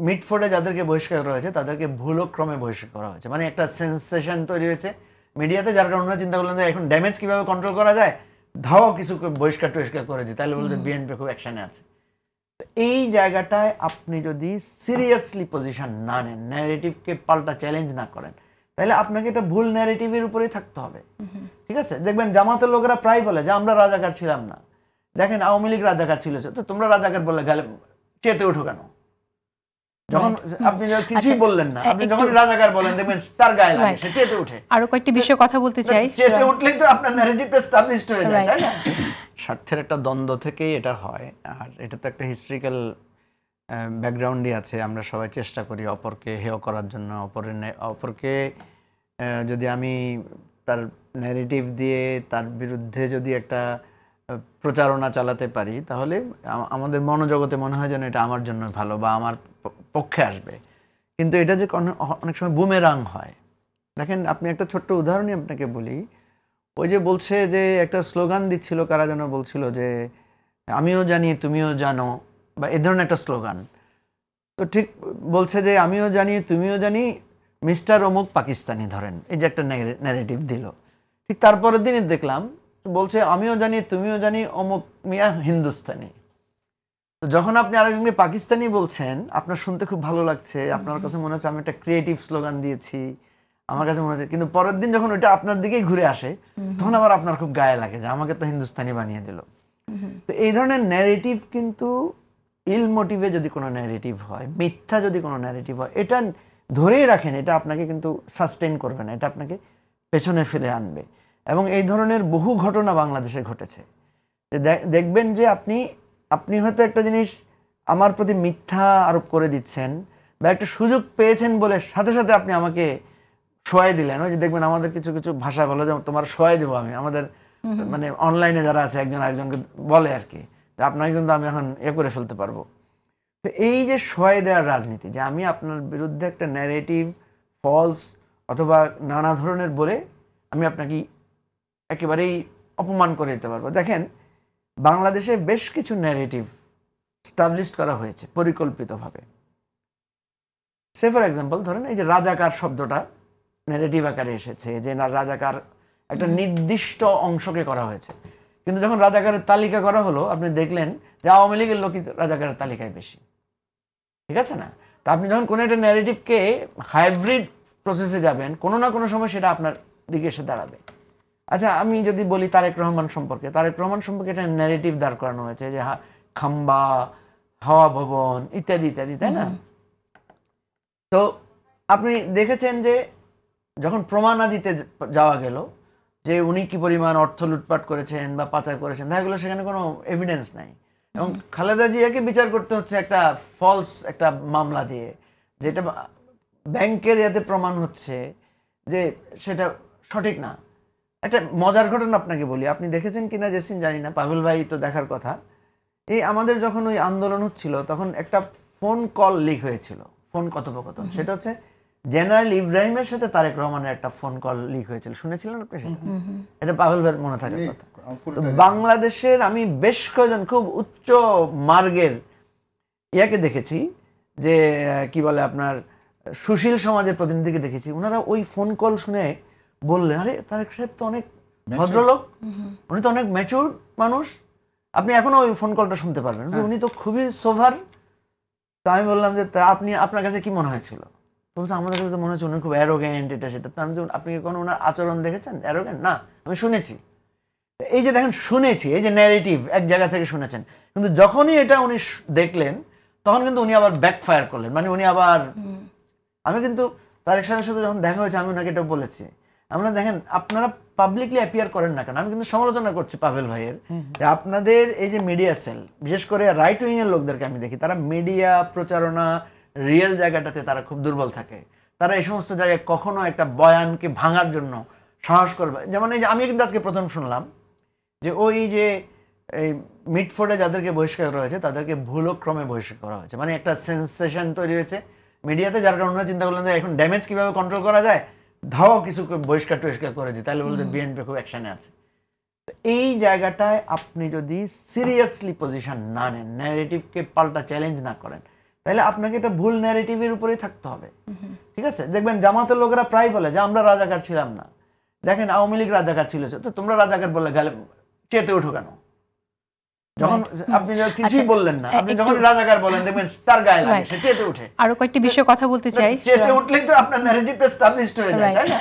মিডফোর্ডে যাদেরকে বহিষ্কার করা হয়েছে তাদেরকে ভুলক্রমে বহিষ্কার করা হয়েছে, মানে একটা সেন্সেশন তৈরি হয়েছে মিডিয়াতে, যার কারণে ওনারা চিন্তা করলেন যে এখন ড্যামেজ কিভাবে কন্ট্রোল করা যায়, ধাও কিছু বহিষ্কার টহিষ্কার করে দিই, তাহলে বলছে বিএনপি খুব অ্যাকশনে আছে। এই জায়গাটায় আপনি যদি সিরিয়াসলি পজিশন না নেন, ন্যারেটিভকে পাল্টা চ্যালেঞ্জ না করেন, তাহলে আপনাকে এটা ভুল ন্যারেটিভের উপরেই থাকতে হবে। ঠিক আছে, দেখবেন জামাতের লোকেরা প্রায় বলে যে আমরা রাজাকার ছিলাম না, দেখেন আওয়ামী লীগ রাজাকার ছিল, তো তোমরা রাজাকার বলে গেলে চেতে ওঠো কেন? যখন আপনি কিছুই বললেন না, আপনি যখন রাজাকার বলেন দেখবেন তার গায়ে লাগে, সে চেতে ওঠে। আরো কয়েকটি বিষয়ে কথা বলতে চাই, চেতে উঠলেই তো আপনার ন্যারেটিভটা এস্টাবলিশড হয়ে যায়, তাই না? স্বার্থের একটা দ্বন্দ্ব থেকেই এটা হয়, আর এটা তো একটা হিস্ট্রিক্যাল ব্যাকগ্রাউন্ডই আছে। আমরা সবাই চেষ্টা করি অপরকে হেয় করার জন্য, অপরকে যদি আমি তার ন্যারেটিভ দিয়ে তার বিরুদ্ধে যদি একটা প্রচারণা চালাতে পারি, তাহলে আমাদের মনোজগতে মনে হয় যেন এটা আমার জন্য ভালো বা আমার পক্ষে আসবে। কিন্তু এটা যে অনেক সময় বুমেরাং হয়। দেখেন, আপনি একটা ছোট্ট উদাহরণই আপনাকে বলি। ওই যে বলছে যে একটা স্লোগান দিচ্ছিল, কারা যেন বলছিল যে আমিও জানি তুমিও জানো, বা এ ধরনের একটা স্লোগান। তো ঠিক বলছে যে আমিও জানি তুমিও জানি মিস্টার অমুক পাকিস্তানি, ধরেন এই যে একটা ন্যারেটিভ দিল। ঠিক তারপরের দিনই দেখলাম বলছে আমিও জানি তুমিও জানি অমুক মিয়া হিন্দুস্তানি। তো যখন আপনি আরেকজনকে পাকিস্তানি বলছেন, আপনার শুনতে খুব ভালো লাগছে, আপনার কাছে মনে হচ্ছে আমি একটা ক্রিয়েটিভ স্লোগান দিয়েছি, আমার কাছে মনে হচ্ছে, কিন্তু পরের দিন যখন ওইটা আপনার দিকেই ঘুরে আসে, তখন আবার আপনার খুব গায়ে লাগে যে আমাকে তো হিন্দুস্তানি বানিয়ে দিল। তো এই ধরনের ন্যারেটিভ কিন্তু ইল মোটিভে যদি কোনো ন্যারেটিভ হয়, মিথ্যা যদি কোনো ন্যারেটিভ হয়, এটা ধরেই রাখেন, এটা আপনাকে কিন্তু সাস্টেইন করবে না, এটা আপনাকে পেছনে ফেলে আনবে। এবং এই ধরনের বহু ঘটনা বাংলাদেশে ঘটেছে। দেখবেন যে আপনি হয়তো একটা জিনিস আমার প্রতি মিথ্যা আরোপ করে দিচ্ছেন, বা একটা সুযোগ পেয়েছেন বলে সাথে সাথে আপনি আমাকে শোয়াই দিলেন। ওই যে দেখবেন আমাদের কিছু কিছু ভাষা বলে যে তোমার শোয়াই দেবো আমি, আমাদের মানে অনলাইনে যারা আছে একজন আরেকজনকে বলে আর কি, আপনাকে কিন্তু আমি এখন করে ফেলতে পারবো। তো এই যে শোয়াই দেওয়ার রাজনীতি, যে আমি আপনার বিরুদ্ধে একটা ন্যারেটিভ ফলস অথবা নানা ধরনের বলে আমি আপনাকে একেবারেই অপমান করে দিতে পারবো। দেখেন, বাংলাদেশে বেশ কিছু ন্যারেটিভ স্টাবলিশড করা হয়েছে পরিকল্পিতভাবে। সে ফর এক্সাম্পল ধরেন এই যে রাজাকার শব্দটা ন্যারেটিভ আকারে এসেছে, যে না রাজাকার একটা নির্দিষ্ট অংশকে করা হয়েছে, কিন্তু যখন রাজাকারের তালিকা করা হলো আপনি দেখলেন যে আওয়ামী লীগের লোকই রাজাকারের তালিকায় বেশি। ঠিক আছে না? তা আপনি যখন কোনো একটা ন্যারেটিভকে হাইব্রিড প্রসেসে যাবেন, কোনো না কোনো সময় সেটা আপনার দিকে এসে দাঁড়াবে। আচ্ছা, আমি যদি বলি তারেক রহমান সম্পর্কে একটা ন্যারেটিভ দাঁড় করানো হয়েছে যে খাম্বা, হাওয়া ভবন ইত্যাদি ইত্যাদি, তাই না? তো আপনি দেখেছেন যে যখন প্রমাণাদিতে যাওয়া গেল যে উনি কি পরিমাণ অর্থ লুটপাট করেছেন বা পাচার করেছেন, দেখা গেলো সেখানে কোনো এভিডেন্স নাই, এবং খালেদা জিয়াকে বিচার করতে হচ্ছে একটা ফলস একটা মামলা দিয়ে, যেটা ব্যাংকের ইয়াতে প্রমাণ হচ্ছে যে সেটা সঠিক না। একটা মজার ঘটনা আপনাকে বলি, আপনি দেখেছেন কিনা জেসিন জানি না, পাভেল ভাই তো দেখার কথা। এই আমাদের যখন ওই আন্দোলন হচ্ছিল তখন একটা ফোন কল লিক হয়েছিল, ফোন কথোপকথন। সেটা হচ্ছে জেনারেল ইব্রাহিমের সাথে তারেক রহমানের একটা ফোন কল লিক হয়েছিল, শুনেছিলেন আপনি সেটা? এটা পাভেল ভাইয়ের মনে থাকার কথা। বাংলাদেশের আমি বেশ কয়েকজন খুব উচ্চ মার্গের ইয়াকে দেখেছি, যে কি বলে আপনার সুশীল সমাজের প্রতিনিধিকে দেখেছি, ওনারা ওই ফোন কল শুনে বললেন, আরে তারেক সাহেব তো অনেক ভদ্রলোক, উনি তো অনেক ম্যাচিউর মানুষ, আপনি এখনো ওই ফোন কলটা শুনতে পারবেন, উনি তো খুবই সোভার। তো আমি বললাম যে আপনার কাছে কি মনে হয়েছিল? বলছে আমাদের কাছে তো মনে হচ্ছে উনি খুব অ্যারোগ্যান্ট, এটা সেটা। আপনি কি কোনো ওনার আচরণ দেখেছেন অ্যারোগ্যান্ট? না, আমি শুনেছি। এই যে দেখেন, শুনেছি, এই যে ন্যারেটিভ এক জায়গা থেকে শুনেছেন, কিন্তু যখনই এটা উনি দেখলেন তখন কিন্তু উনি আবার ব্যাকফায়ার করলেন, মানে উনি আবার আমি কিন্তু তারেক সাহেবের সাথে যখন দেখা হয়েছে আমি ওনাকে এটা বলেছি, আমরা দেখেন আপনারা পাবলিকলি অ্যাপিয়ার করেন না কেন? আমি কিন্তু সমালোচনা করছি পাভেল ভাইয়ের, যে আপনাদের এই যে মিডিয়া সেল, বিশেষ করে রাইট উইং এর লোকদেরকে আমি দেখি, তারা মিডিয়া প্রচারণা রিয়েল জায়গাটাতে তারা খুব দুর্বল থাকে। তারা এই সমস্ত জায়গায় কখনো একটা বয়ানকে ভাঙার জন্য সাহস করবে। যেমন এই যে আমি কিন্তু আজকে প্রথম শুনলাম যে ওই যে এই মিডফোর্ডে যাদেরকে বহিষ্কার করা হয়েছে তাদেরকে ভুলক্রমে বহিষ্কার করা হয়েছে, মানে একটা সেন্সেশন তৈরি হয়েছে মিডিয়াতে, যার কারণে ওনারা চিন্তা করলেন যে এখন ড্যামেজ কিভাবে কন্ট্রোল করা যায়, ধাও কিছু বহিষ্কার টহিষ্কার করে দিই, তাহলে বলছে বিএনপি খুব অ্যাকশনে আছে। তো এই জায়গাটায় আপনি যদি সিরিয়াসলি পজিশন না নেন, ন্যারেটিভকে পাল্টা চ্যালেঞ্জ না করেন, তাহলে আপনাকে এটা ভুল ন্যারেটিভের উপরেই থাকতে হবে। ঠিক আছে, দেখবেন জামাতের লোকেরা প্রায় বলে যে আমরা রাজাকার ছিলাম না, দেখেন আওয়ামী লীগ রাজাকার ছিল, তো তোমরা রাজাকার বললে গেলে চেতে ওঠো কেন? যখন আপনি কিছুই বললেন না, আপনি যখন রাজাকার বলেন দেখবেন তার গায়ে লাগে, সে চেতে ওঠে। আরো কয়েকটি বিষয়ে কথা বলতে চাই। চেতে উঠলেই তো আপনার ন্যারেটিভটা এস্টাবলিশড হয়ে যায়, তাই না?